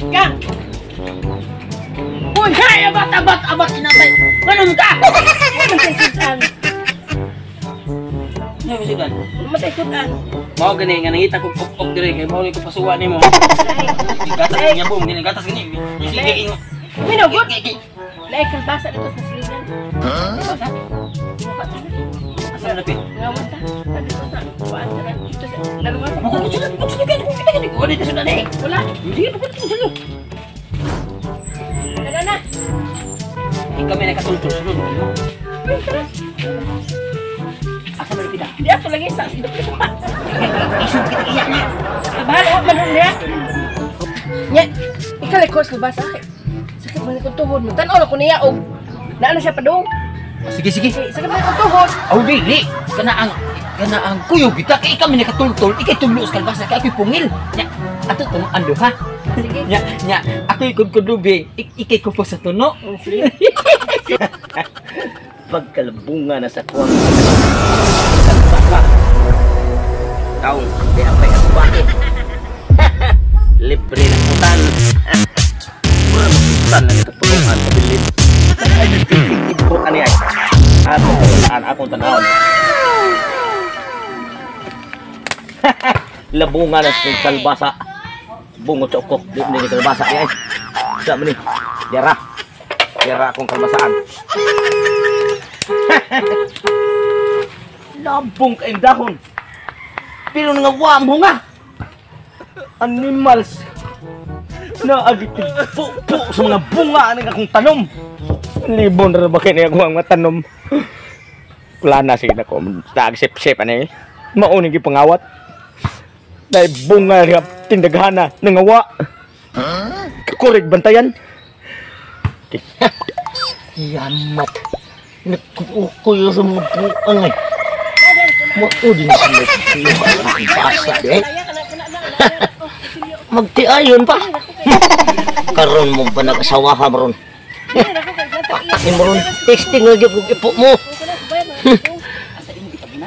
Ka! Uy! Hay! Abat! Inatay! Ganun ka! Matay sudan. Ano ba sudan? Matay sudan. Mao gani nga nangita ko pok dire kay mao ko pasuwa nimo. Gatas niya bong, gini gatas gini. Sige. Minugot. Laik kalbasa dito sa silingan. Asa na pit? Ngawat ta. Dito sa kuan sa dito sa laruan. Ako sudan, kita gani. Wala dito sudan eh. Wala. Sige, pagkat mo sudan. Na. Ikaw may nakatultol sulod. Asa na pita? Dia tu lagi sa hidup kita. Isog kita iyak na. Bahal ko man dia. Nya, ikal ko sa basa. Sakit man ko tuhod mo. Tan-aw ko niya og naano siya padung. Sige. Sakit man ko tuhod. Aw dili. Kana ang kuyo kita kay ikaw may nakatultol, ikay tulo sa kalbasa kay ako'y pungil. Nya, ato tong ando ha. Sige. Nya, ako'y kudkudubi, ikay ko po sa tuno. Sige. Pagkalabunga na sa kuwang taong di apay at bakit libre ng utan utan na ito pulungan pabilin ibo ka niya akong tanahon labunga na sa kalbasa bungot sa ukok di kalbasa niya sa mani Yara akong kalbasaan. Labong kayong dahon. Pero nangawa mo nga. Animals. Naagitid po sa mga bunga ng akong tanom. Libon na ba kayo akong mga tanom? Wala na sige na ko. Naagsip-sip ano eh. Maunig yung pangawat. Dahil bunga nga tindaghana nangawa. Kurig bantayan. Yamat. Nagkukuyo sa mga buang eh. Maudin sila basa eh. Magtiayon pa. Karon mo ba nag-asawa ka maron? Patakin mo ron. Testing lagi kung ipo mo.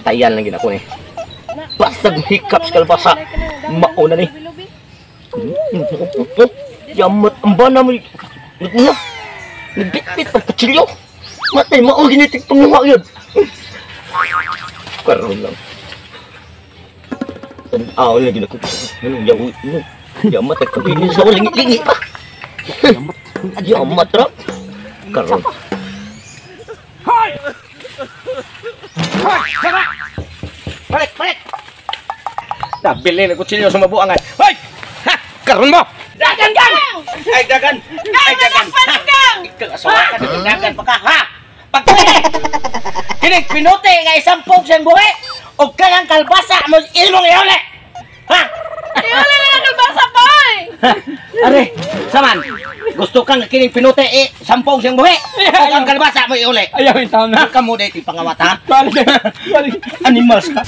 Tayan lang ginako eh. Basta hiccups kalbasa. Mauna ni. Yamat ang bana mo. Nabit-bit ang kutsilyo. Matay, maong ginitik pangawa yun. Karoon lang. Tanaw lagi na yaw. Yamat ay kabinin sa walingi-lingi pa. Yamat ra. Karoon. Hoy! Hoy! Sama! Balik! Nabili na kutsilyo sa mabuangan. Hoy! Ha! Karoon mo! Dagan! Ay, dagan! Ikaw asawa ka na dagan pa ka, ha? Pagkaya! Kinig pinuti nga isang pog sa buhi! O kayang kalbasa mo ilmong iuli! Ha? Iuli na kalbasa boy. Are, saman! Gusto kang kinig pinuti sampog sa buhi! O kayang kalbasa mo iuli! Ayaw yung tao na. Kamu dito pangawat, ha? Balik. Animals ka!